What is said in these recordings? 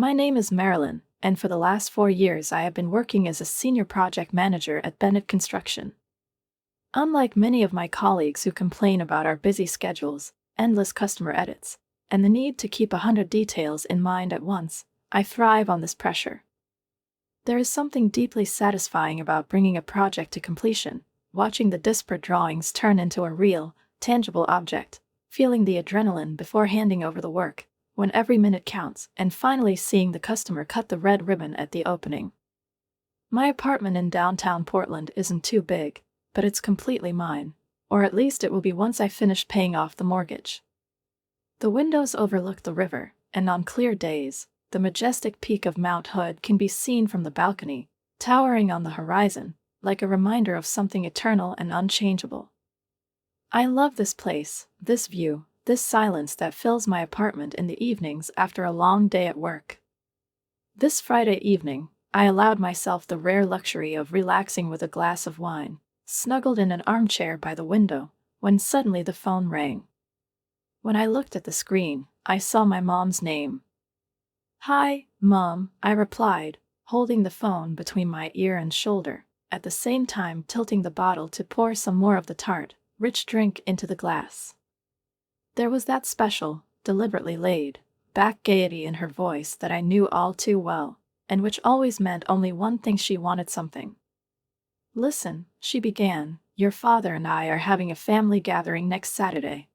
My name is Marilyn, and for the last 4 years I have been working as a senior project manager at Bennett Construction. Unlike many of my colleagues who complain about our busy schedules, endless customer edits, and the need to keep 100 details in mind at once, I thrive on this pressure. There is something deeply satisfying about bringing a project to completion, watching the disparate drawings turn into a real, tangible object, feeling the adrenaline before handing over the work, when every minute counts, and finally seeing the customer cut the red ribbon at the opening. My apartment in downtown Portland isn't too big, but it's completely mine, or at least it will be once I finish paying off the mortgage. The windows overlook the river, and on clear days, the majestic peak of Mount Hood can be seen from the balcony, towering on the horizon, like a reminder of something eternal and unchangeable. I love this place, this view, this silence that fills my apartment in the evenings after a long day at work. This Friday evening, I allowed myself the rare luxury of relaxing with a glass of wine, snuggled in an armchair by the window, when suddenly the phone rang. When I looked at the screen, I saw my mom's name. "Hi, Mom," I replied, holding the phone between my ear and shoulder, at the same time tilting the bottle to pour some more of the tart, rich drink into the glass. There was that special, deliberately laid-back gaiety in her voice that I knew all too well, and which always meant only one thing: she wanted something. "Listen," she began, "your father and I are having a family gathering next Saturday.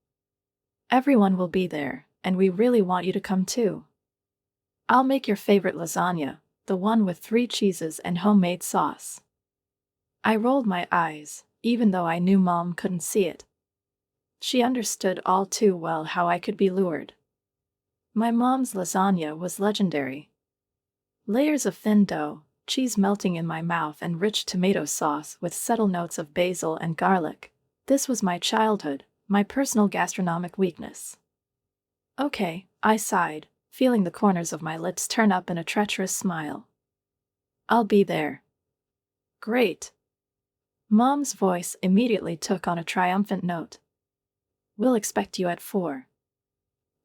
Everyone will be there, and we really want you to come too. I'll make your favorite lasagna, the one with 3 cheeses and homemade sauce." I rolled my eyes, even though I knew Mom couldn't see it. She understood all too well how I could be lured. My mom's lasagna was legendary. Layers of thin dough, cheese melting in my mouth, and rich tomato sauce with subtle notes of basil and garlic. This was my childhood, my personal gastronomic weakness. "Okay," I sighed, feeling the corners of my lips turn up in a treacherous smile. "I'll be there." "Great." Mom's voice immediately took on a triumphant note. "We'll expect you at 4.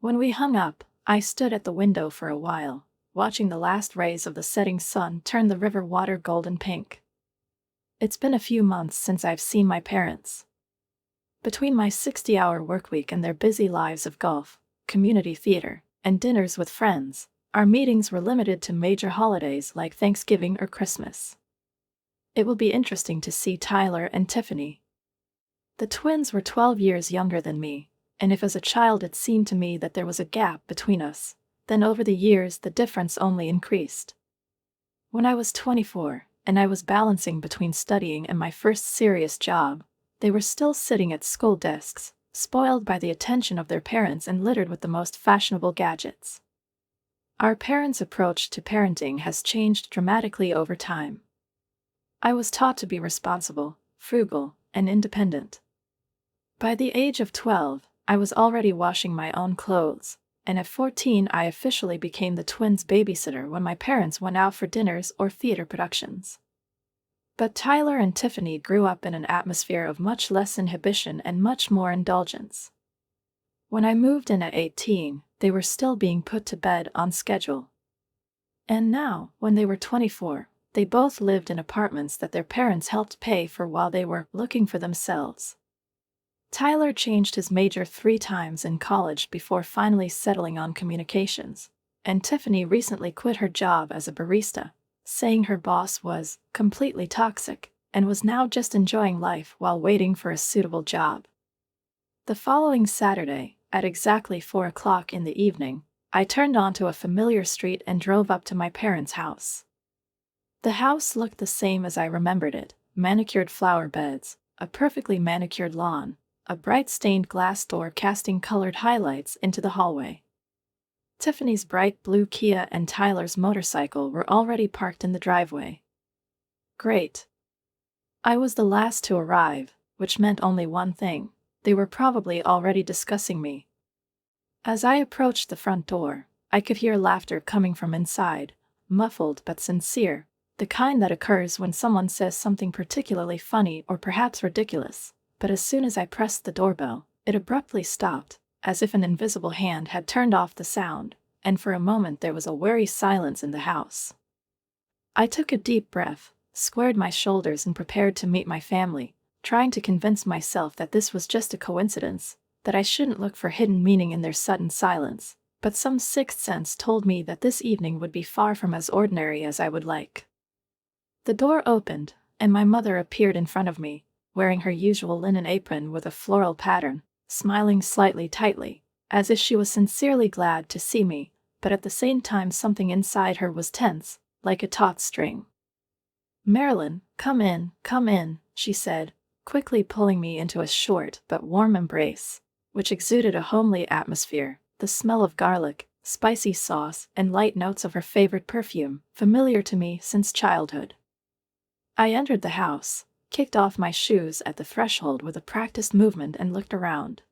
When we hung up, I stood at the window for a while, watching the last rays of the setting sun turn the river water golden pink. It's been a few months since I've seen my parents. Between my 60-hour workweek and their busy lives of golf, community theater, and dinners with friends, our meetings were limited to major holidays like Thanksgiving or Christmas. It will be interesting to see Tyler and Tiffany. The twins were 12 years younger than me, and if as a child it seemed to me that there was a gap between us, then over the years the difference only increased. When I was 24, and I was balancing between studying and my first serious job, they were still sitting at school desks, spoiled by the attention of their parents and littered with the most fashionable gadgets. Our parents' approach to parenting has changed dramatically over time. I was taught to be responsible, frugal, and independent. By the age of 12, I was already washing my own clothes, and at 14 I officially became the twins' babysitter when my parents went out for dinners or theater productions. But Tyler and Tiffany grew up in an atmosphere of much less inhibition and much more indulgence. When I moved in at 18, they were still being put to bed on schedule. And now, when they were 24, they both lived in apartments that their parents helped pay for while they were looking for themselves. Tyler changed his major 3 times in college before finally settling on communications, and Tiffany recently quit her job as a barista, saying her boss was completely toxic and was now just enjoying life while waiting for a suitable job. The following Saturday, at exactly 4 o'clock in the evening, I turned onto a familiar street and drove up to my parents' house. The house looked the same as I remembered it: manicured flower beds, a perfectly manicured lawn, a bright stained glass door casting colored highlights into the hallway. Tiffany's bright blue Kia and Tyler's motorcycle were already parked in the driveway. Great. I was the last to arrive, which meant only one thing: they were probably already discussing me. As I approached the front door, I could hear laughter coming from inside, muffled but sincere, the kind that occurs when someone says something particularly funny or perhaps ridiculous. But as soon as I pressed the doorbell, it abruptly stopped, as if an invisible hand had turned off the sound, and for a moment there was a wary silence in the house. I took a deep breath, squared my shoulders and prepared to meet my family, trying to convince myself that this was just a coincidence, that I shouldn't look for hidden meaning in their sudden silence, but some sixth sense told me that this evening would be far from as ordinary as I would like. The door opened, and my mother appeared in front of me, wearing her usual linen apron with a floral pattern, smiling slightly tightly, as if she was sincerely glad to see me, but at the same time something inside her was tense, like a taut string. "Marilyn, come in," she said, quickly pulling me into a short but warm embrace, which exuded a homely atmosphere, the smell of garlic, spicy sauce, and light notes of her favorite perfume, familiar to me since childhood. I entered the house, kicked off my shoes at the threshold with a practiced movement and looked around.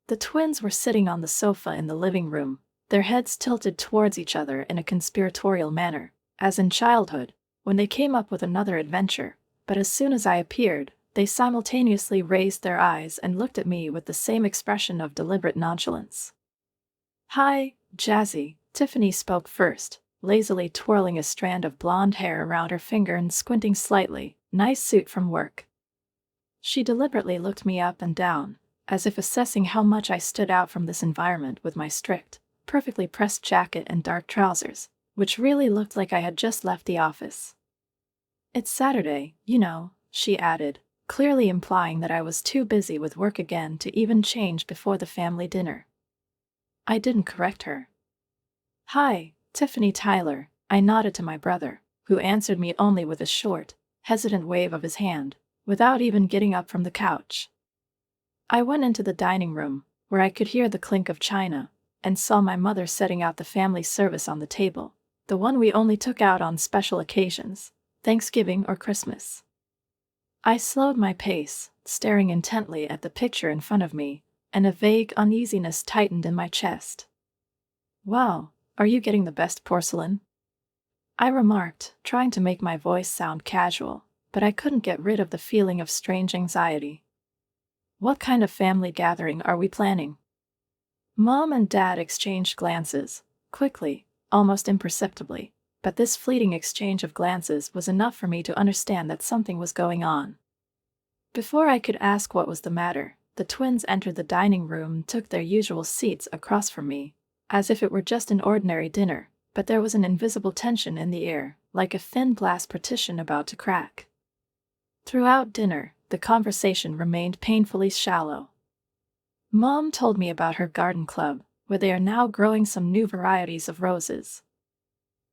The twins were sitting on the sofa in the living room, their heads tilted towards each other in a conspiratorial manner, as in childhood, when they came up with another adventure, but as soon as I appeared, they simultaneously raised their eyes and looked at me with the same expression of deliberate nonchalance. "Hi, Jazzy," Tiffany spoke first, lazily twirling a strand of blonde hair around her finger and squinting slightly. "Nice suit from work." She deliberately looked me up and down, as if assessing how much I stood out from this environment with my strict, perfectly pressed jacket and dark trousers, which really looked like I had just left the office. "It's Saturday, you know," she added, clearly implying that I was too busy with work again to even change before the family dinner. I didn't correct her. "Hi, Tiffany Tyler," I nodded to my brother, who answered me only with a short, hesitant wave of his hand, without even getting up from the couch. I went into the dining room, where I could hear the clink of china, and saw my mother setting out the family service on the table, the one we only took out on special occasions, Thanksgiving or Christmas. I slowed my pace, staring intently at the picture in front of me, and a vague uneasiness tightened in my chest. "Wow, are you getting the best porcelain?" I remarked, trying to make my voice sound casual, but I couldn't get rid of the feeling of strange anxiety. "What kind of family gathering are we planning?" Mom and Dad exchanged glances, quickly, almost imperceptibly, but this fleeting exchange of glances was enough for me to understand that something was going on. Before I could ask what was the matter, the twins entered the dining room and took their usual seats across from me, as if it were just an ordinary dinner, but there was an invisible tension in the air, like a thin glass partition about to crack. Throughout dinner, the conversation remained painfully shallow. Mom told me about her garden club, where they are now growing some new varieties of roses.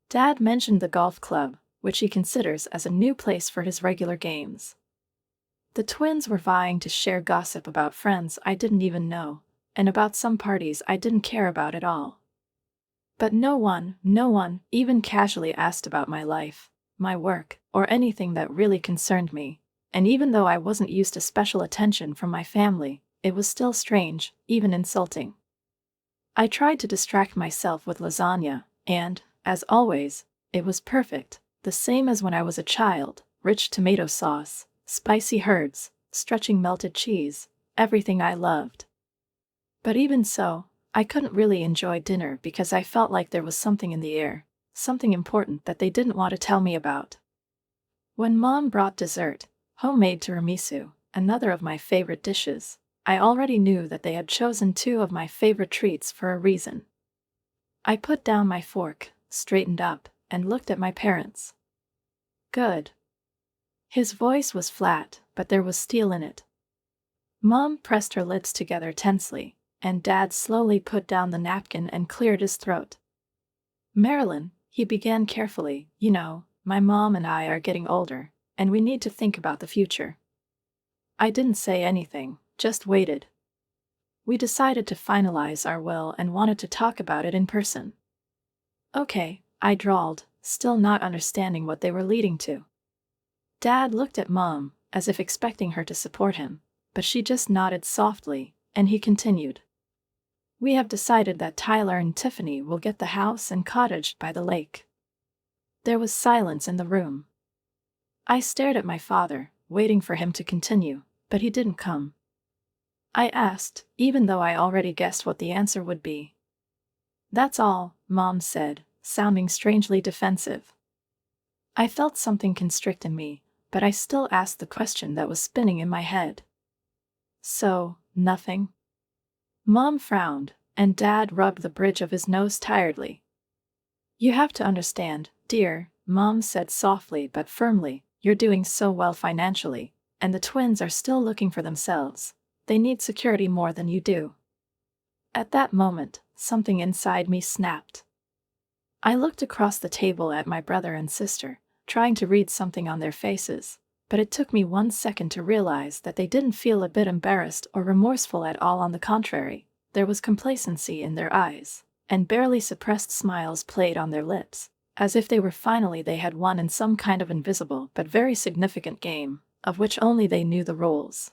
Dad mentioned the golf club, which he considers as a new place for his regular games. The twins were vying to share gossip about friends I didn't even know, and about some parties I didn't care about at all. But no one even casually asked about my life, my work, or anything that really concerned me, and even though I wasn't used to special attention from my family, it was still strange, even insulting. I tried to distract myself with lasagna, and, as always, it was perfect, the same as when I was a child: rich tomato sauce, spicy herbs, stretching melted cheese, everything I loved. But even so, I couldn't really enjoy dinner because I felt like there was something in the air, something important that they didn't want to tell me about. When Mom brought dessert, homemade tiramisu, another of my favorite dishes, I already knew that they had chosen two of my favorite treats for a reason. I put down my fork, straightened up, and looked at my parents. "Good." His voice was flat, but there was steel in it. Mom pressed her lips together tensely, and Dad slowly put down the napkin and cleared his throat. "Marilyn," he began carefully, "you know, my mom and I are getting older, and we need to think about the future." I didn't say anything, just waited. We decided to finalize our will and wanted to talk about it in person. "Okay," I drawled, still not understanding what they were leading to. Dad looked at Mom, as if expecting her to support him, but she just nodded softly, and he continued. "We have decided that Tyler and Tiffany will get the house and cottage by the lake." There was silence in the room. I stared at my father, waiting for him to continue, but he didn't come. I asked, even though I already guessed what the answer would be. That's all, Mom said, sounding strangely defensive. I felt something constrict in me, but I still asked the question that was spinning in my head. So, nothing? Mom frowned, and Dad rubbed the bridge of his nose tiredly. You have to understand, dear, Mom said softly but firmly, you're doing so well financially, and the twins are still looking for themselves. They need security more than you do. At that moment, something inside me snapped. I looked across the table at my brother and sister, trying to read something on their faces, but it took me 1 second to realize that they didn't feel a bit embarrassed or remorseful at all. On the contrary, there was complacency in their eyes, and barely suppressed smiles played on their lips, as if they had won in some kind of invisible but very significant game, of which only they knew the rules.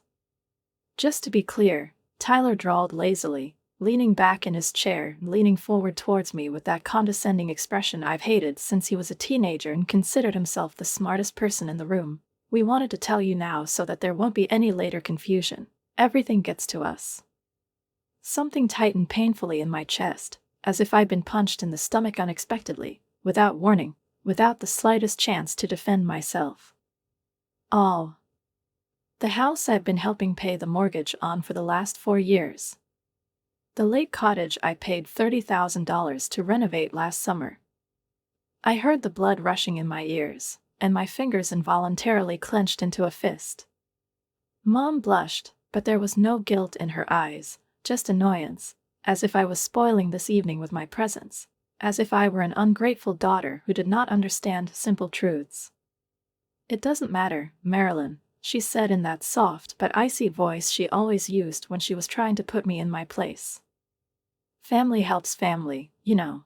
Just to be clear, Tyler drawled lazily, leaning back in his chair and leaning forward towards me with that condescending expression I've hated since he was a teenager and considered himself the smartest person in the room. We wanted to tell you now so that there won't be any later confusion. Everything gets to us. Something tightened painfully in my chest, as if I'd been punched in the stomach unexpectedly, without warning, without the slightest chance to defend myself. All. The house I've been helping pay the mortgage on for the last 4 years. The lake cottage I paid $30,000 to renovate last summer. I heard the blood rushing in my ears, and my fingers involuntarily clenched into a fist. Mom blushed, but there was no guilt in her eyes, just annoyance, as if I was spoiling this evening with my presence, as if I were an ungrateful daughter who did not understand simple truths. It doesn't matter, Marilyn, she said in that soft but icy voice she always used when she was trying to put me in my place. Family helps family, you know.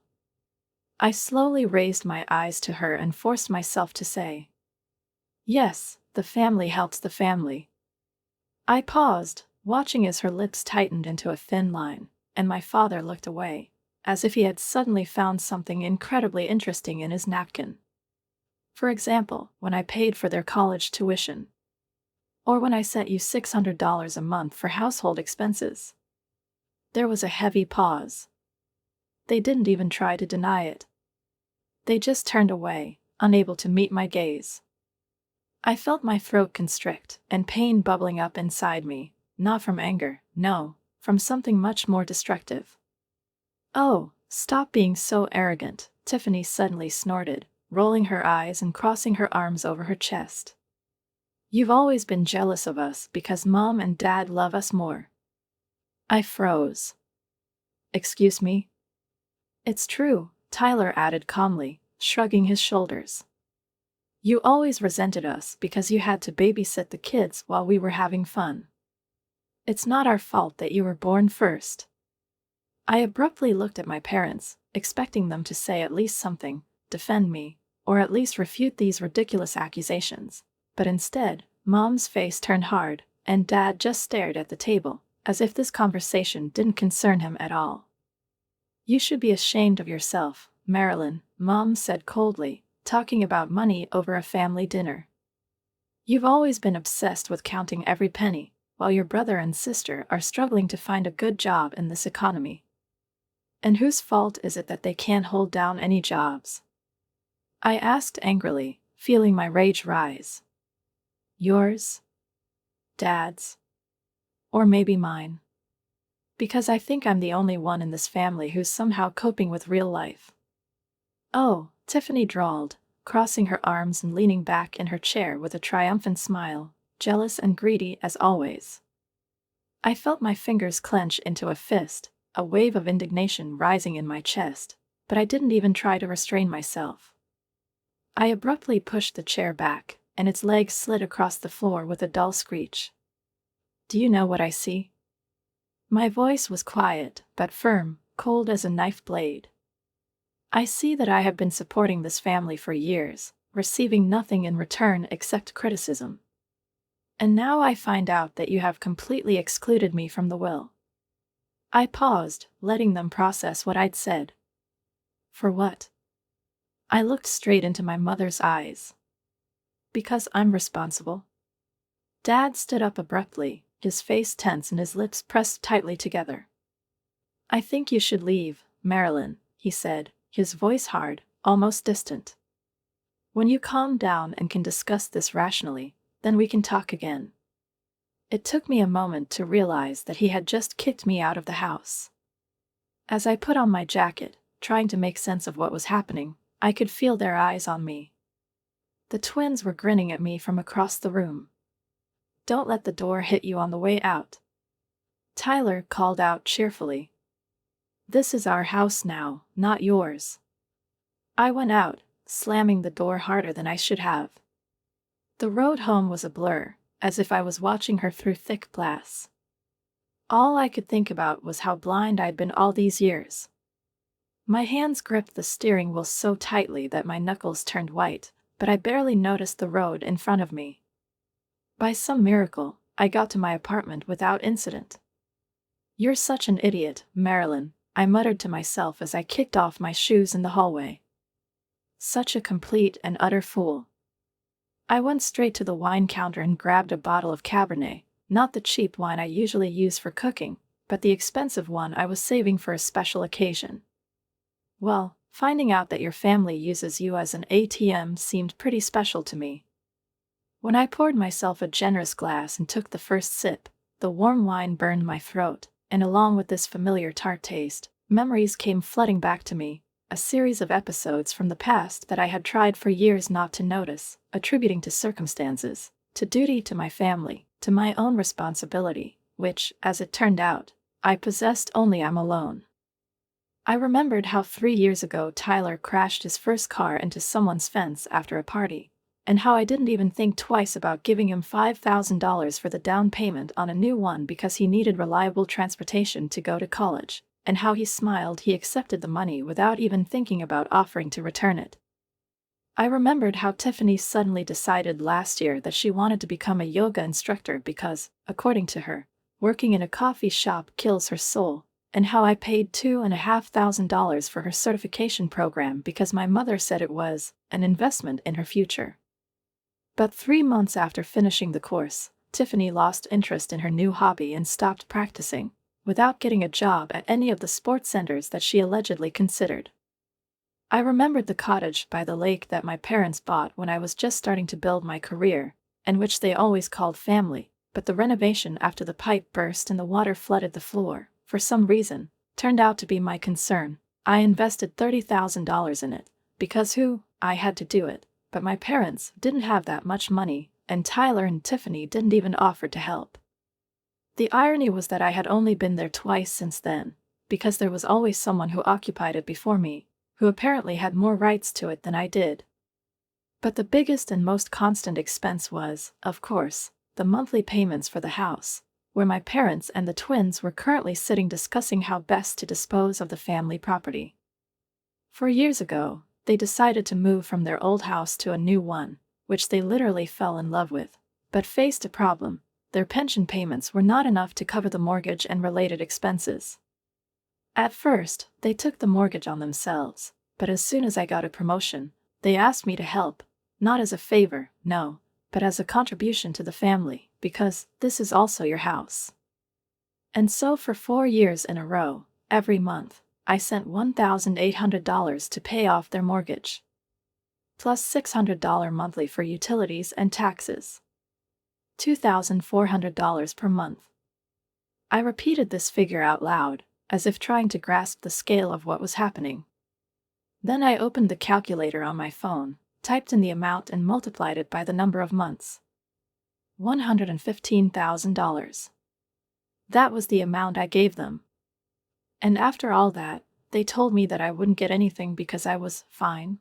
I slowly raised my eyes to her and forced myself to say, yes, the family helps the family. I paused, watching as her lips tightened into a thin line, and my father looked away, as if he had suddenly found something incredibly interesting in his napkin. For example, when I paid for their college tuition. Or when I sent you $600 a month for household expenses. There was a heavy pause. They didn't even try to deny it. They just turned away, unable to meet my gaze. I felt my throat constrict and pain bubbling up inside me, not from anger, no, from something much more destructive. Oh, stop being so arrogant, Tiffany suddenly snorted, rolling her eyes and crossing her arms over her chest. You've always been jealous of us because Mom and Dad love us more. I froze. Excuse me? It's true, Tyler added calmly, shrugging his shoulders. You always resented us because you had to babysit the kids while we were having fun. It's not our fault that you were born first. I abruptly looked at my parents, expecting them to say at least something, defend me, or at least refute these ridiculous accusations, but instead, Mom's face turned hard, and Dad just stared at the table, as if this conversation didn't concern him at all. You should be ashamed of yourself, Marilyn, Mom said coldly, talking about money over a family dinner. You've always been obsessed with counting every penny, while your brother and sister are struggling to find a good job in this economy. And whose fault is it that they can't hold down any jobs? I asked angrily, feeling my rage rise. Yours? Dad's? Or maybe mine? Because I think I'm the only one in this family who's somehow coping with real life. Oh, Tiffany drawled, crossing her arms and leaning back in her chair with a triumphant smile, jealous and greedy as always. I felt my fingers clench into a fist, a wave of indignation rising in my chest, but I didn't even try to restrain myself. I abruptly pushed the chair back, and its legs slid across the floor with a dull screech. Do you know what I see? My voice was quiet, but firm, cold as a knife blade. I see that I have been supporting this family for years, receiving nothing in return except criticism. And now I find out that you have completely excluded me from the will. I paused, letting them process what I'd said. For what? I looked straight into my mother's eyes. Because I'm responsible. Dad stood up abruptly, his face tense and his lips pressed tightly together. I think you should leave, Marilyn, he said, his voice hard, almost distant. "When you calm down and can discuss this rationally, then we can talk again." It took me a moment to realize that he had just kicked me out of the house. As I put on my jacket, trying to make sense of what was happening, I could feel their eyes on me. The twins were grinning at me from across the room. "Don't let the door hit you on the way out," Tyler called out cheerfully. "This is our house now, not yours." I went out, slamming the door harder than I should have. The road home was a blur, as if I was watching her through thick glass. All I could think about was how blind I'd been all these years. My hands gripped the steering wheel so tightly that my knuckles turned white, but I barely noticed the road in front of me. By some miracle, I got to my apartment without incident. "You're such an idiot, Marilyn," I muttered to myself as I kicked off my shoes in the hallway. Such a complete and utter fool. I went straight to the wine counter and grabbed a bottle of Cabernet, not the cheap wine I usually use for cooking, but the expensive one I was saving for a special occasion. Well, finding out that your family uses you as an ATM seemed pretty special to me. When I poured myself a generous glass and took the first sip, the warm wine burned my throat, and along with this familiar tart taste, memories came flooding back to me, a series of episodes from the past that I had tried for years not to notice, attributing to circumstances, to duty to my family, to my own responsibility, which, as it turned out, I possessed only I'm alone. I remembered how 3 years ago Tyler crashed his first car into someone's fence after a party, and how I didn't even think twice about giving him $5,000 for the down payment on a new one because he needed reliable transportation to go to college, and how he smiled he accepted the money without even thinking about offering to return it. I remembered how Tiffany suddenly decided last year that she wanted to become a yoga instructor because, according to her, working in a coffee shop kills her soul, and how I paid $2,500 for her certification program because my mother said it was an investment in her future. But 3 months after finishing the course, Tiffany lost interest in her new hobby and stopped practicing, without getting a job at any of the sports centers that she allegedly considered. I remembered the cottage by the lake that my parents bought when I was just starting to build my career, and which they always called family, but the renovation after the pipe burst and the water flooded the floor, for some reason, turned out to be my concern. I invested $30,000 in it, because I had to do it, but my parents didn't have that much money, and Tyler and Tiffany didn't even offer to help. The irony was that I had only been there twice since then, because there was always someone who occupied it before me, who apparently had more rights to it than I did. But the biggest and most constant expense was, of course, the monthly payments for the house, where my parents and the twins were currently sitting discussing how best to dispose of the family property. 4 years ago, they decided to move from their old house to a new one, which they literally fell in love with, but faced a problem. Their pension payments were not enough to cover the mortgage and related expenses. At first, they took the mortgage on themselves, but as soon as I got a promotion, they asked me to help, not as a favor, no, but as a contribution to the family, because this is also your house. And so for 4 years in a row, every month, I sent $1,800 to pay off their mortgage, plus $600 monthly for utilities and taxes. $2,400 per month. I repeated this figure out loud, as if trying to grasp the scale of what was happening. Then I opened the calculator on my phone, typed in the amount and multiplied it by the number of months. $115,000. That was the amount I gave them. And after all that, they told me that I wouldn't get anything because I was fine.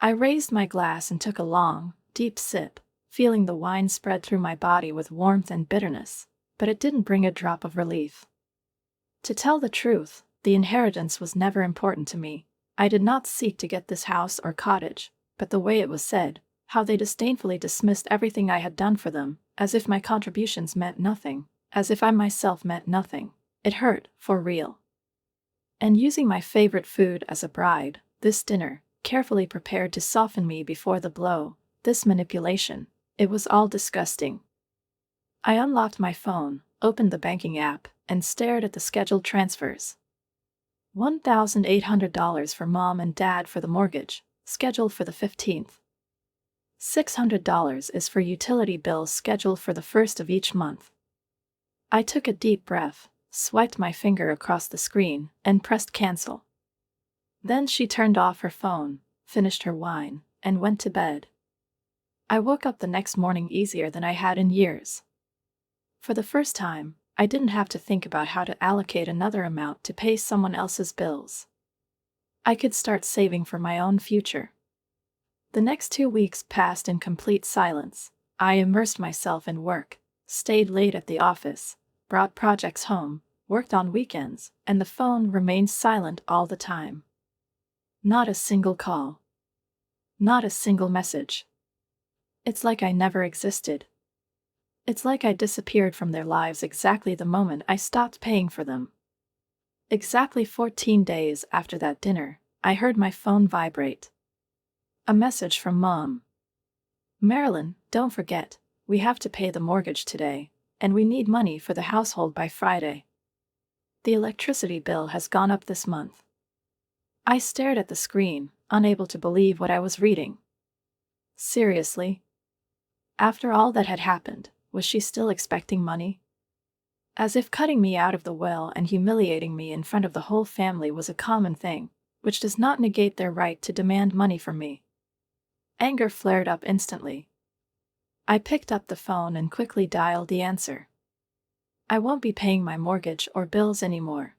I raised my glass and took a long, deep sip, feeling the wine spread through my body with warmth and bitterness, but it didn't bring a drop of relief. To tell the truth, the inheritance was never important to me. I did not seek to get this house or cottage, but the way it was said, how they disdainfully dismissed everything I had done for them, as if my contributions meant nothing, as if I myself meant nothing, it hurt, for real. And using my favorite food as a bribe, this dinner, carefully prepared to soften me before the blow, this manipulation, it was all disgusting. I unlocked my phone, opened the banking app, and stared at the scheduled transfers. $1,800 for mom and dad for the mortgage, scheduled for the 15th. $600 is for utility bills scheduled for the first of each month. I took a deep breath, swiped my finger across the screen, and pressed cancel. Then she turned off her phone, finished her wine, and went to bed. I woke up the next morning easier than I had in years. For the first time, I didn't have to think about how to allocate another amount to pay someone else's bills. I could start saving for my own future. The next 2 weeks passed in complete silence. I immersed myself in work, stayed late at the office, brought projects home, worked on weekends, and the phone remained silent all the time. Not a single call. Not a single message. It's like I never existed. It's like I disappeared from their lives exactly the moment I stopped paying for them. Exactly 14 days after that dinner, I heard my phone vibrate. A message from Mom. "Marilyn, don't forget, we have to pay the mortgage today, and we need money for the household by Friday. The electricity bill has gone up this month." I stared at the screen, unable to believe what I was reading. Seriously? After all that had happened, was she still expecting money? As if cutting me out of the well and humiliating me in front of the whole family was a common thing, which does not negate their right to demand money from me. Anger flared up instantly. I picked up the phone and quickly dialed the answer. "I won't be paying my mortgage or bills anymore.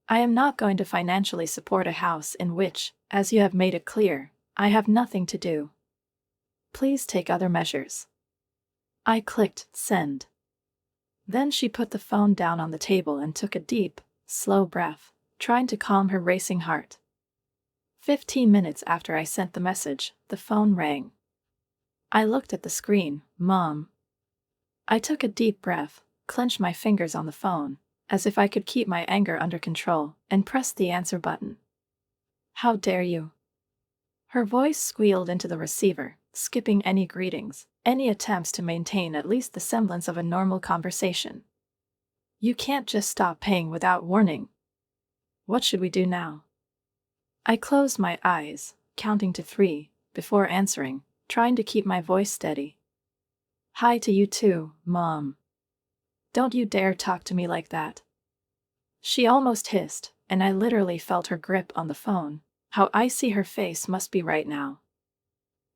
I am not going to financially support a house in which, as you have made it clear, I have nothing to do. Please take other measures." I clicked send. Then she put the phone down on the table and took a deep, slow breath, trying to calm her racing heart. 15 minutes after I sent the message, the phone rang. I looked at the screen. Mom. I took a deep breath, clenched my fingers on the phone, as if I could keep my anger under control, and pressed the answer button. "How dare you?" Her voice squealed into the receiver, skipping any greetings, any attempts to maintain at least the semblance of a normal conversation. "You can't just stop paying without warning. What should we do now?" I closed my eyes, counting to 3, before answering, trying to keep my voice steady. "Hi to you too, Mom. Don't you dare talk to me like that." She almost hissed, and I literally felt her grip on the phone. How icy her face must be right now.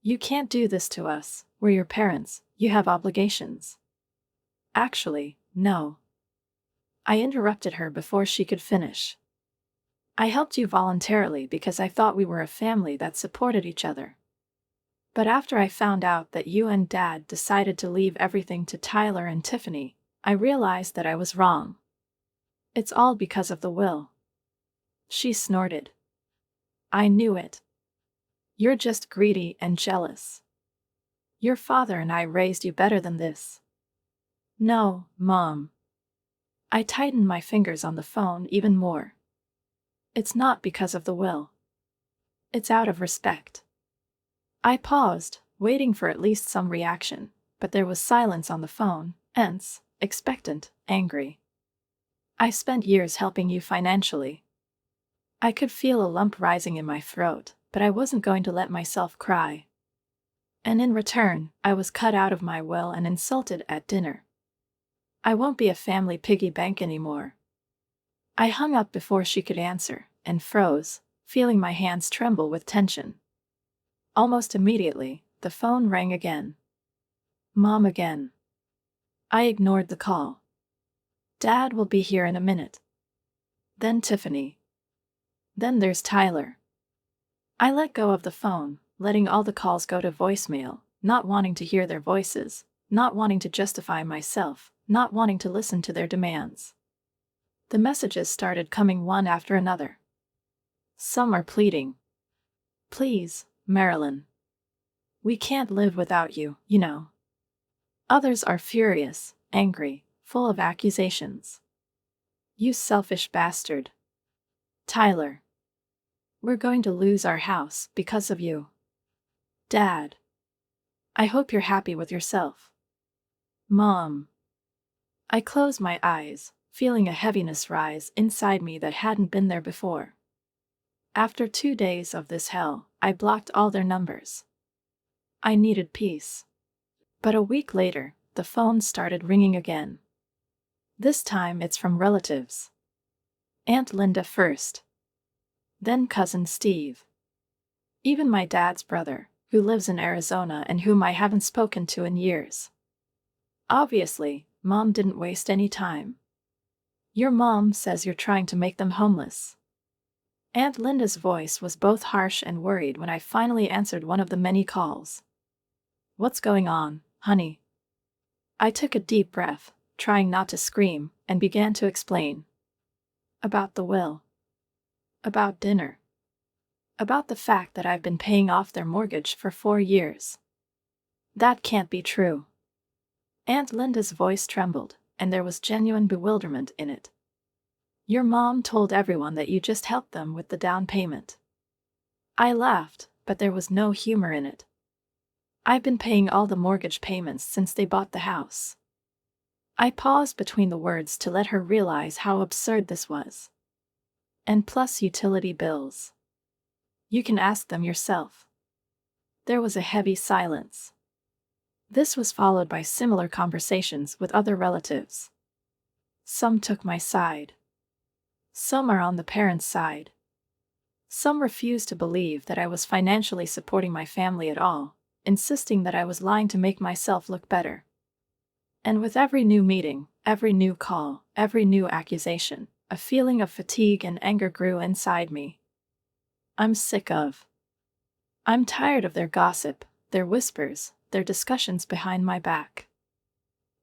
"You can't do this to us. We're your parents. You have obligations." "Actually, no." I interrupted her before she could finish. "I helped you voluntarily because I thought we were a family that supported each other. But after I found out that you and Dad decided to leave everything to Tyler and Tiffany, I realized that I was wrong. It's all because of the will." She snorted. "I knew it. You're just greedy and jealous. Your father and I raised you better than this." "No, Mom." I tightened my fingers on the phone even more. "It's not because of the will. It's out of respect." I paused, waiting for at least some reaction, but there was silence on the phone, tense, expectant, angry. "I spent years helping you financially." I could feel a lump rising in my throat, but I wasn't going to let myself cry. And in return, I was cut out of my will and insulted at dinner. I won't be a family piggy bank anymore. I hung up before she could answer, and froze, feeling my hands tremble with tension. Almost immediately, the phone rang again. Mom again. I ignored the call. "Dad will be here in a minute." Then Tiffany. Then there's Tyler. I let go of the phone, letting all the calls go to voicemail, not wanting to hear their voices, not wanting to justify myself, not wanting to listen to their demands. The messages started coming one after another. Some are pleading. "Please, Marilyn. We can't live without you, you know." Others are furious, angry, full of accusations. "You selfish bastard. Tyler. We're going to lose our house because of you. Dad. I hope you're happy with yourself. Mom." I closed my eyes, feeling a heaviness rise inside me that hadn't been there before. After 2 days of this hell, I blocked all their numbers. I needed peace. But a week later, the phone started ringing again. This time it's from relatives. Aunt Linda first. Then cousin Steve. Even my dad's brother, who lives in Arizona and whom I haven't spoken to in years. Obviously, Mom didn't waste any time. Your mom says you're trying to make them homeless. Aunt Linda's voice was both harsh and worried when I finally answered one of the many calls. What's going on, honey? I took a deep breath, trying not to scream, and began to explain. About the will. About dinner. About the fact that I've been paying off their mortgage for 4 years. That can't be true. Aunt Linda's voice trembled, and there was genuine bewilderment in it. Your mom told everyone that you just helped them with the down payment. I laughed, but there was no humor in it. I've been paying all the mortgage payments since they bought the house. I paused between the words to let her realize how absurd this was. And plus utility bills. You can ask them yourself. There was a heavy silence. This was followed by similar conversations with other relatives. Some took my side. Some are on the parents' side. Some refused to believe that I was financially supporting my family at all, insisting that I was lying to make myself look better. And with every new meeting, every new call, every new accusation, a feeling of fatigue and anger grew inside me. I'm tired of their gossip, their whispers, their discussions behind my back.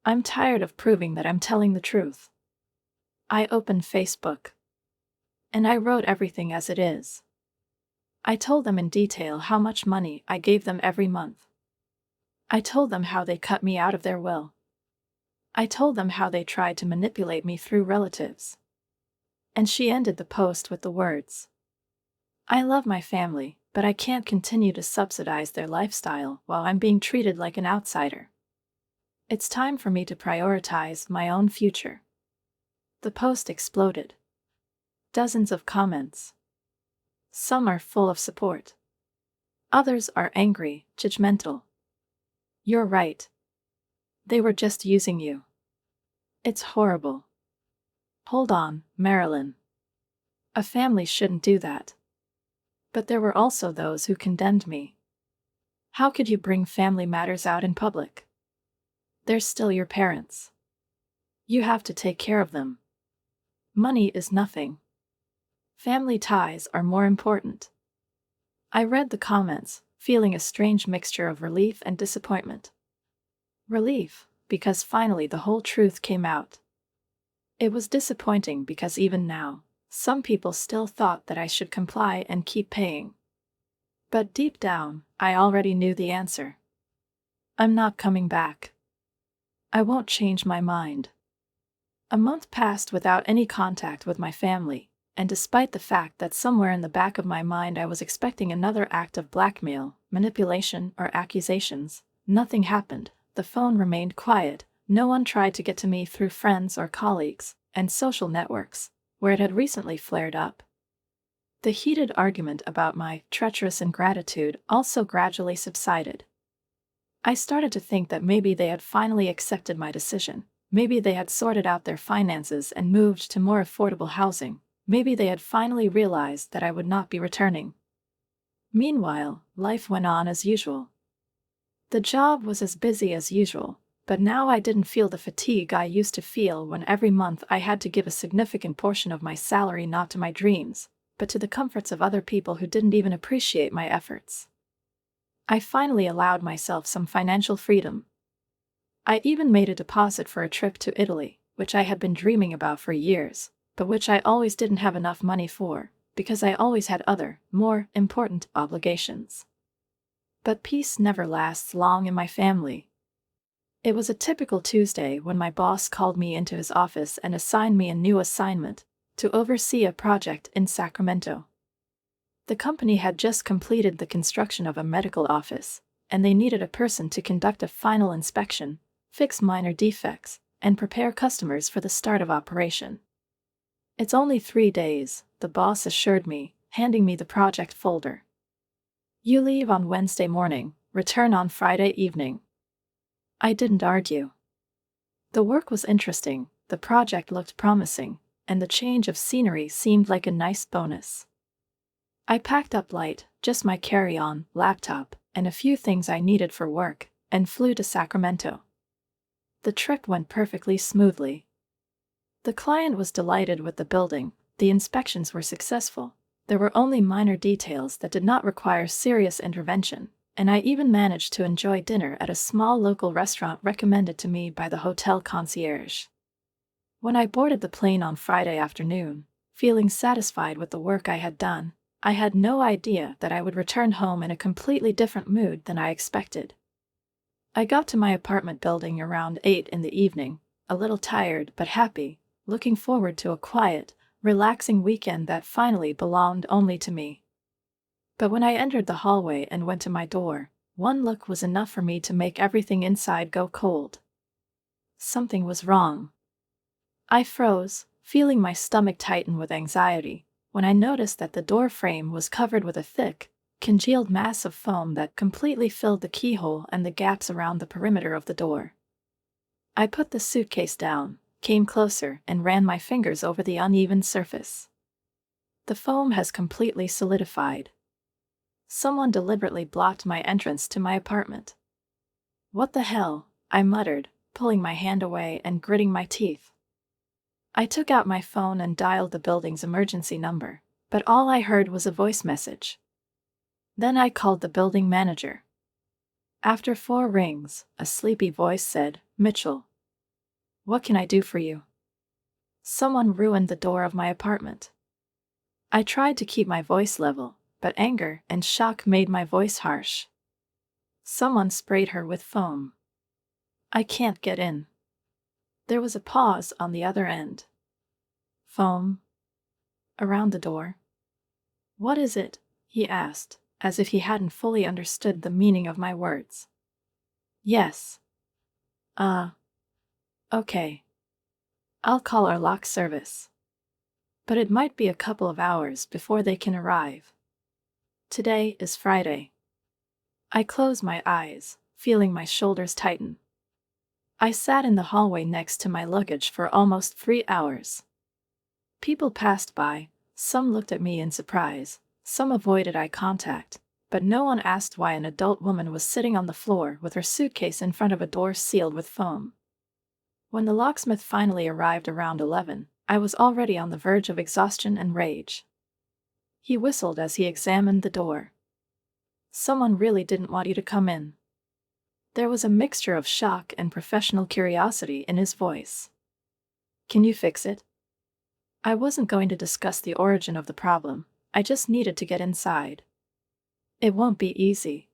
I'm tired of proving that I'm telling the truth. I opened Facebook. And I wrote everything as it is. I told them in detail how much money I gave them every month. I told them how they cut me out of their will. I told them how they tried to manipulate me through relatives. And she ended the post with the words, I love my family, but I can't continue to subsidize their lifestyle while I'm being treated like an outsider. It's time for me to prioritize my own future. The post exploded. Dozens of comments. Some are full of support. Others are angry, judgmental. You're right. They were just using you. It's horrible. Hold on, Marilyn. A family shouldn't do that. But there were also those who condemned me. How could you bring family matters out in public? They're still your parents. You have to take care of them. Money is nothing. Family ties are more important. I read the comments, feeling a strange mixture of relief and disappointment. Relief, because finally the whole truth came out. It was disappointing because even now, some people still thought that I should comply and keep paying. But deep down, I already knew the answer. I'm not coming back. I won't change my mind. A month passed without any contact with my family. And despite the fact that somewhere in the back of my mind I was expecting another act of blackmail, manipulation, or accusations, nothing happened. The phone remained quiet. No one tried to get to me through friends or colleagues, and social networks, where it had recently flared up. The heated argument about my treacherous ingratitude also gradually subsided. I started to think that maybe they had finally accepted my decision. Maybe they had sorted out their finances and moved to more affordable housing. Maybe they had finally realized that I would not be returning. Meanwhile, life went on as usual. The job was as busy as usual, but now I didn't feel the fatigue I used to feel when every month I had to give a significant portion of my salary not to my dreams, but to the comforts of other people who didn't even appreciate my efforts. I finally allowed myself some financial freedom. I even made a deposit for a trip to Italy, which I had been dreaming about for years, but which I always didn't have enough money for, because I always had other, more important obligations. But peace never lasts long in my family. It was a typical Tuesday when my boss called me into his office and assigned me a new assignment, to oversee a project in Sacramento. The company had just completed the construction of a medical office, and they needed a person to conduct a final inspection, fix minor defects, and prepare customers for the start of operation. It's only 3 days, the boss assured me, handing me the project folder. You leave on Wednesday morning, return on Friday evening. I didn't argue. The work was interesting, the project looked promising, and the change of scenery seemed like a nice bonus. I packed up light, just my carry-on, laptop, and a few things I needed for work, and flew to Sacramento. The trip went perfectly smoothly. The client was delighted with the building, the inspections were successful, there were only minor details that did not require serious intervention, and I even managed to enjoy dinner at a small local restaurant recommended to me by the hotel concierge. When I boarded the plane on Friday afternoon, feeling satisfied with the work I had done, I had no idea that I would return home in a completely different mood than I expected. I got to my apartment building around 8 in the evening, a little tired but happy, looking forward to a quiet, relaxing weekend that finally belonged only to me. But when I entered the hallway and went to my door, one look was enough for me to make everything inside go cold. Something was wrong. I froze, feeling my stomach tighten with anxiety, when I noticed that the door frame was covered with a thick, congealed mass of foam that completely filled the keyhole and the gaps around the perimeter of the door. I put the suitcase down, came closer, and ran my fingers over the uneven surface. The foam has completely solidified. Someone deliberately blocked my entrance to my apartment. What the hell? I muttered, pulling my hand away and gritting my teeth. I took out my phone and dialed the building's emergency number, but all I heard was a voice message. Then I called the building manager. After 4 rings, a sleepy voice said, "Mitchell, what can I do for you?" Someone ruined the door of my apartment. I tried to keep my voice level, but anger and shock made my voice harsh. Someone sprayed her with foam. I can't get in. There was a pause on the other end. Foam? Around the door? What is it? He asked, as if he hadn't fully understood the meaning of my words. Yes. Okay. I'll call our lock service. But it might be a couple of hours before they can arrive. Today is Friday. I closed my eyes, feeling my shoulders tighten. I sat in the hallway next to my luggage for almost 3 hours. People passed by, some looked at me in surprise, some avoided eye contact, but no one asked why an adult woman was sitting on the floor with her suitcase in front of a door sealed with foam. When the locksmith finally arrived around 11, I was already on the verge of exhaustion and rage. He whistled as he examined the door. Someone really didn't want you to come in. There was a mixture of shock and professional curiosity in his voice. Can you fix it? I wasn't going to discuss the origin of the problem, I just needed to get inside. It won't be easy.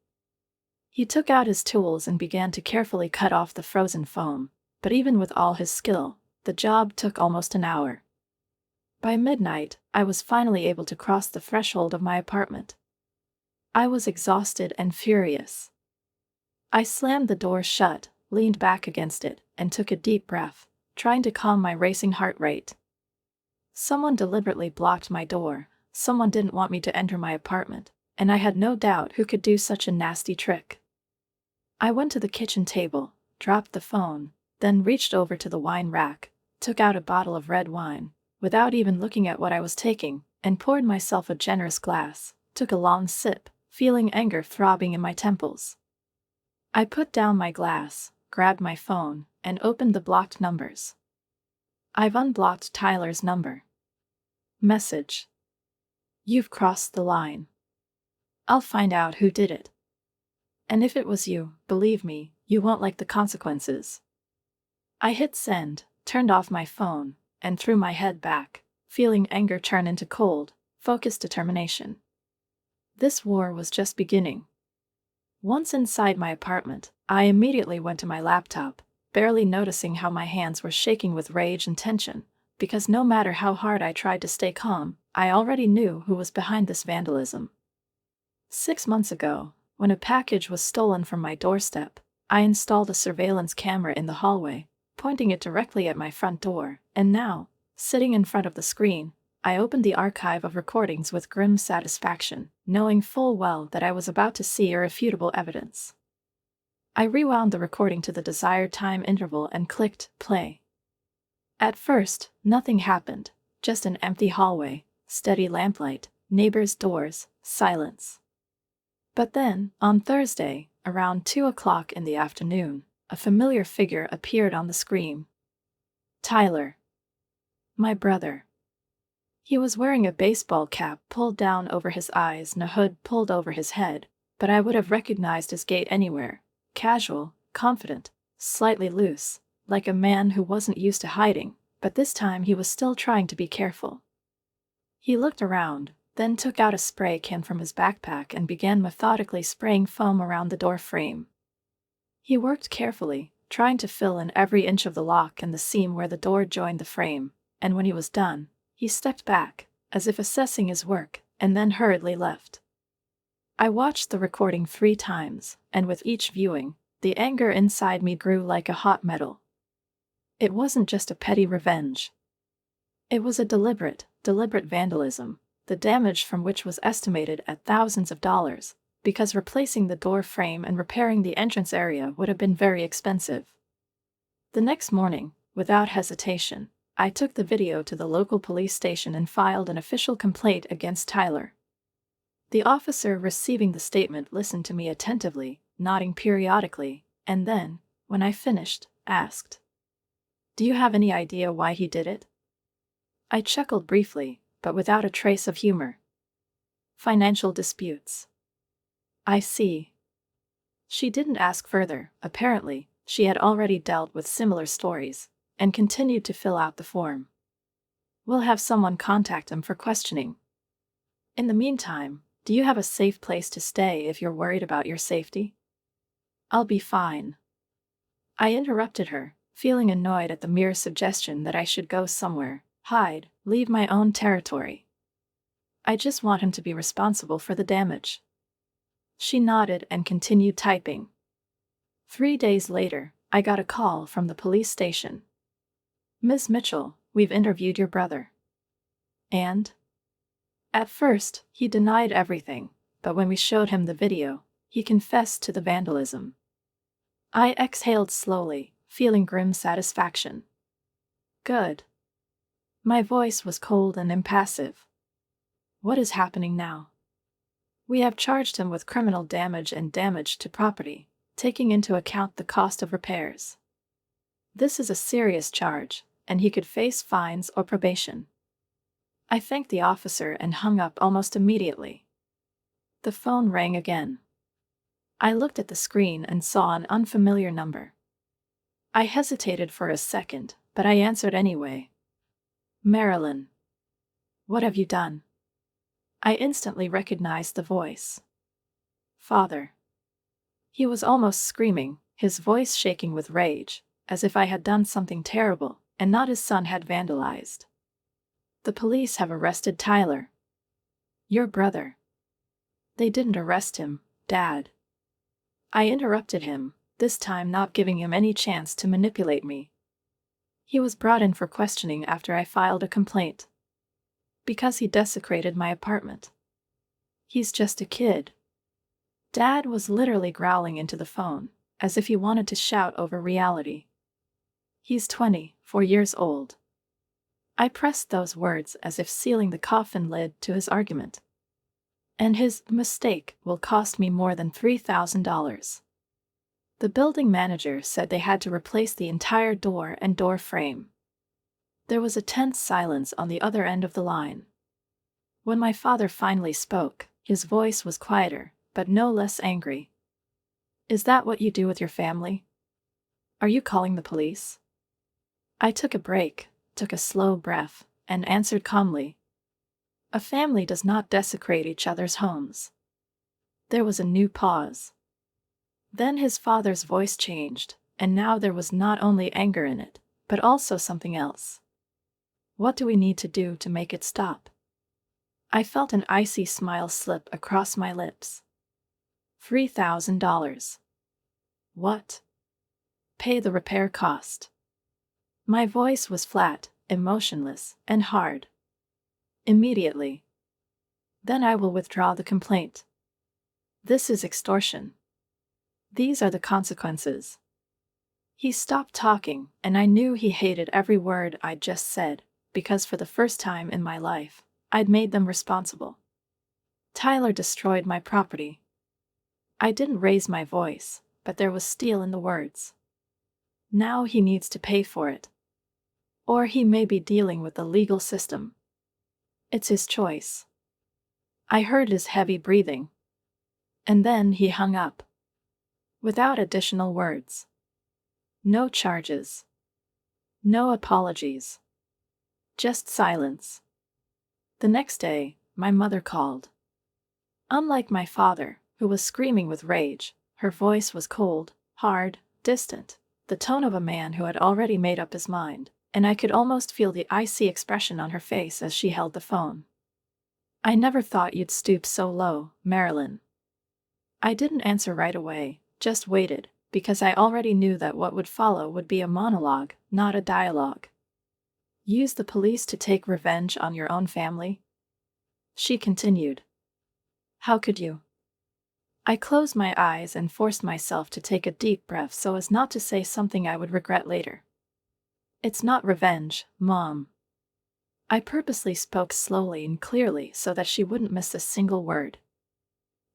He took out his tools and began to carefully cut off the frozen foam, but even with all his skill, the job took almost an hour. By midnight, I was finally able to cross the threshold of my apartment. I was exhausted and furious. I slammed the door shut, leaned back against it, and took a deep breath, trying to calm my racing heart rate. Someone deliberately blocked my door, someone didn't want me to enter my apartment, and I had no doubt who could do such a nasty trick. I went to the kitchen table, dropped the phone, then reached over to the wine rack, took out a bottle of red wine, without even looking at what I was taking, and poured myself a generous glass, took a long sip, feeling anger throbbing in my temples. I put down my glass, grabbed my phone, and opened the blocked numbers. I've unblocked Tyler's number. Message. You've crossed the line. I'll find out who did it. And if it was you, believe me, you won't like the consequences. I hit send, turned off my phone, and threw my head back, feeling anger turn into cold, focused determination. This war was just beginning. Once inside my apartment, I immediately went to my laptop, barely noticing how my hands were shaking with rage and tension, because no matter how hard I tried to stay calm, I already knew who was behind this vandalism. 6 months ago, when a package was stolen from my doorstep, I installed a surveillance camera in the hallway, pointing it directly at my front door, and now, sitting in front of the screen, I opened the archive of recordings with grim satisfaction, knowing full well that I was about to see irrefutable evidence. I rewound the recording to the desired time interval and clicked play. At first, nothing happened, just an empty hallway, steady lamplight, neighbors' doors, silence. But then, on Thursday, around 2 o'clock in the afternoon, a familiar figure appeared on the screen. Tyler. My brother. He was wearing a baseball cap pulled down over his eyes and a hood pulled over his head, but I would have recognized his gait anywhere. Casual, confident, slightly loose, like a man who wasn't used to hiding, but this time he was still trying to be careful. He looked around, then took out a spray can from his backpack and began methodically spraying foam around the door frame. He worked carefully, trying to fill in every inch of the lock and the seam where the door joined the frame, and when he was done, he stepped back, as if assessing his work, and then hurriedly left. I watched the recording 3 times, and with each viewing, the anger inside me grew like a hot metal. It wasn't just a petty revenge. It was a deliberate vandalism, the damage from which was estimated at thousands of dollars, because replacing the door frame and repairing the entrance area would have been very expensive. The next morning, without hesitation, I took the video to the local police station and filed an official complaint against Tyler. The officer receiving the statement listened to me attentively, nodding periodically, and then, when I finished, asked, "Do you have any idea why he did it?" I chuckled briefly, but without a trace of humor. "Financial disputes." "I see." She didn't ask further. Apparently, she had already dealt with similar stories, and continued to fill out the form. "We'll have someone contact him for questioning. In the meantime, do you have a safe place to stay if you're worried about your safety?" "I'll be fine." I interrupted her, feeling annoyed at the mere suggestion that I should go somewhere, hide, leave my own territory. "I just want him to be responsible for the damage." She nodded and continued typing. 3 days later, I got a call from the police station. "Ms. Mitchell, we've interviewed your brother." "And?" At first, he denied everything, but when we showed him the video, he confessed to the vandalism. I exhaled slowly, feeling grim satisfaction. "Good." My voice was cold and impassive. "What is happening now?" "We have charged him with criminal damage and damage to property, taking into account the cost of repairs. This is a serious charge, and he could face fines or probation." I thanked the officer and hung up almost immediately. The phone rang again. I looked at the screen and saw an unfamiliar number. I hesitated for a second, but I answered anyway. "Marilyn." "What have you done?" I instantly recognized the voice. "Father." He was almost screaming, his voice shaking with rage, as if I had done something terrible, and not his son had vandalized. "The police have arrested Tyler." "Your brother." "They didn't arrest him, Dad." I interrupted him, this time not giving him any chance to manipulate me. "He was brought in for questioning after I filed a complaint. Because he desecrated my apartment. He's just a kid." Dad was literally growling into the phone, as if he wanted to shout over reality. "He's 24 years old." I pressed those words as if sealing the coffin lid to his argument. "And his mistake will cost me more than $3,000. The building manager said they had to replace the entire door and door frame. There was a tense silence on the other end of the line. When my father finally spoke, his voice was quieter, but no less angry. "Is that what you do with your family? Are you calling the police?" I took a break, took a slow breath, and answered calmly. "A family does not desecrate each other's homes." There was a new pause. Then his father's voice changed, and now there was not only anger in it, but also something else. "What do we need to do to make it stop?" I felt an icy smile slip across my lips. $3,000. What? Pay the repair cost. My voice was flat, emotionless, and hard. Immediately. Then I will withdraw the complaint. This is extortion. These are the consequences. He stopped talking, and I knew he hated every word I'd just said, because for the first time in my life, I'd made them responsible. Tyler destroyed my property. I didn't raise my voice, but there was steel in the words. Now he needs to pay for it. Or he may be dealing with the legal system. It's his choice. I heard his heavy breathing. And then he hung up. Without additional words. No charges. No apologies. Just silence. The next day, my mother called. Unlike my father, who was screaming with rage, her voice was cold, hard, distant, the tone of a man who had already made up his mind, and I could almost feel the icy expression on her face as she held the phone. I never thought you'd stoop so low, Marilyn. I didn't answer right away, just waited, because I already knew that what would follow would be a monologue, not a dialogue. Use the police to take revenge on your own family? She continued. How could you? I closed my eyes and forced myself to take a deep breath so as not to say something I would regret later. It's not revenge, Mom. I purposely spoke slowly and clearly so that she wouldn't miss a single word.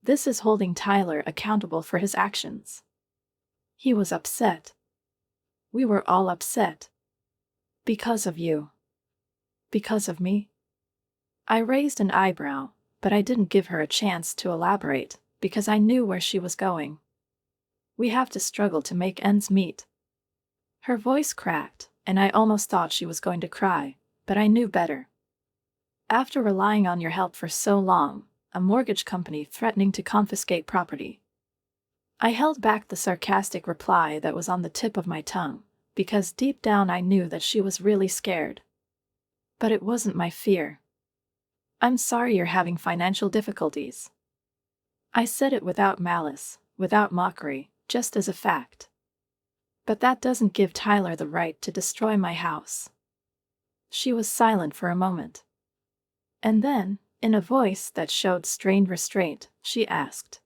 This is holding Tyler accountable for his actions. He was upset. We were all upset. Because of you. Because of me? I raised an eyebrow, but I didn't give her a chance to elaborate, because I knew where she was going. We have to struggle to make ends meet. Her voice cracked, and I almost thought she was going to cry, but I knew better. After relying on your help for so long, a mortgage company threatening to confiscate property. I held back the sarcastic reply that was on the tip of my tongue, because deep down I knew that she was really scared. But it wasn't my fear. I'm sorry you're having financial difficulties. I said it without malice, without mockery, just as a fact. But that doesn't give Tyler the right to destroy my house. She was silent for a moment. And then, in a voice that showed strained restraint, she asked,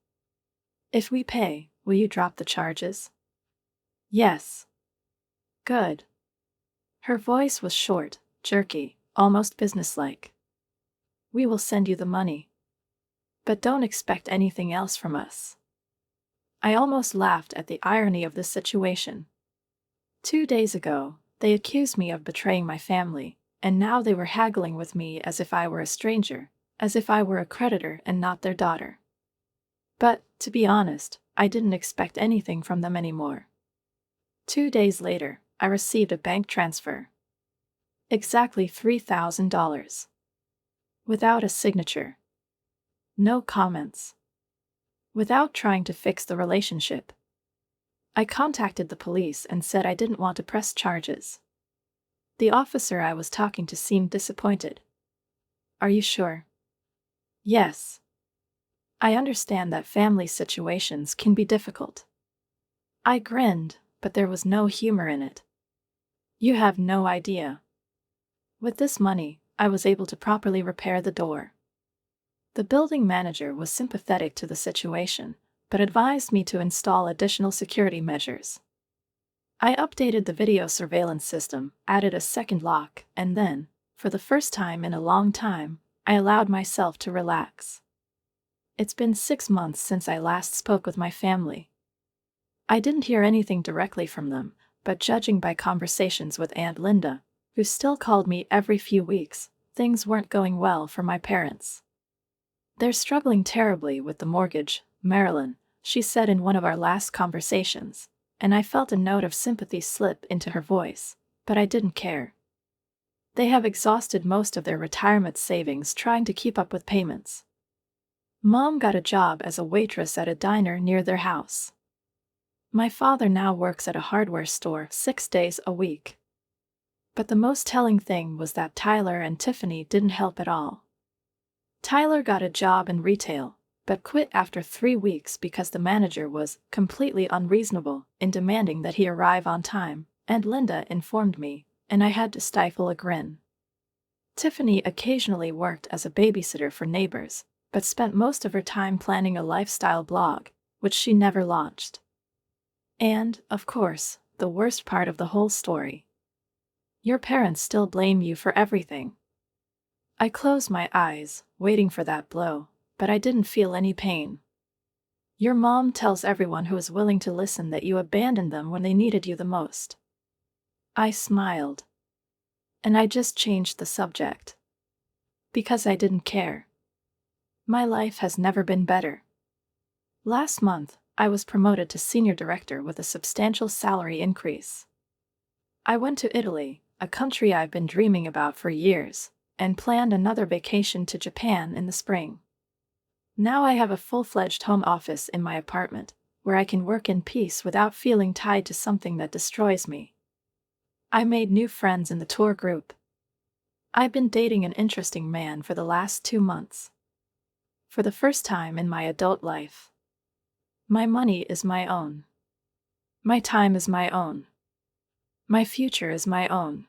If we pay, will you drop the charges? Yes. Good. Her voice was short, jerky, almost businesslike. We will send you the money. But don't expect anything else from us. I almost laughed at the irony of this situation. 2 days ago, they accused me of betraying my family, and now they were haggling with me as if I were a stranger, as if I were a creditor and not their daughter. But, to be honest, I didn't expect anything from them anymore. 2 days later, I received a bank transfer. Exactly $3,000. Without a signature. No comments. Without trying to fix the relationship. I contacted the police and said I didn't want to press charges. The officer I was talking to seemed disappointed. Are you sure? Yes. I understand that family situations can be difficult. I grinned, but there was no humor in it. You have no idea. With this money, I was able to properly repair the door. The building manager was sympathetic to the situation, but advised me to install additional security measures. I updated the video surveillance system, added a second lock, and then, for the first time in a long time, I allowed myself to relax. It's been 6 months since I last spoke with my family. I didn't hear anything directly from them, but judging by conversations with Aunt Linda, who still called me every few weeks, things weren't going well for my parents. They're struggling terribly with the mortgage, Marilyn, she said in one of our last conversations, and I felt a note of sympathy slip into her voice, but I didn't care. They have exhausted most of their retirement savings trying to keep up with payments. Mom got a job as a waitress at a diner near their house. My father now works at a hardware store 6 days a week. But the most telling thing was that Tyler and Tiffany didn't help at all. Tyler got a job in retail, but quit after 3 weeks because the manager was completely unreasonable in demanding that he arrive on time, and Linda informed me, and I had to stifle a grin. Tiffany occasionally worked as a babysitter for neighbors, but spent most of her time planning a lifestyle blog, which she never launched. And, of course, the worst part of the whole story. Your parents still blame you for everything. I closed my eyes, waiting for that blow, but I didn't feel any pain. Your mom tells everyone who is willing to listen that you abandoned them when they needed you the most. I smiled. And I just changed the subject. Because I didn't care. My life has never been better. Last month, I was promoted to senior director with a substantial salary increase. I went to Italy, a country I've been dreaming about for years, and planned another vacation to Japan in the spring. Now I have a full-fledged home office in my apartment, where I can work in peace without feeling tied to something that destroys me. I made new friends in the tour group. I've been dating an interesting man for the last 2 months. For the first time in my adult life. My money is my own. My time is my own. My future is my own.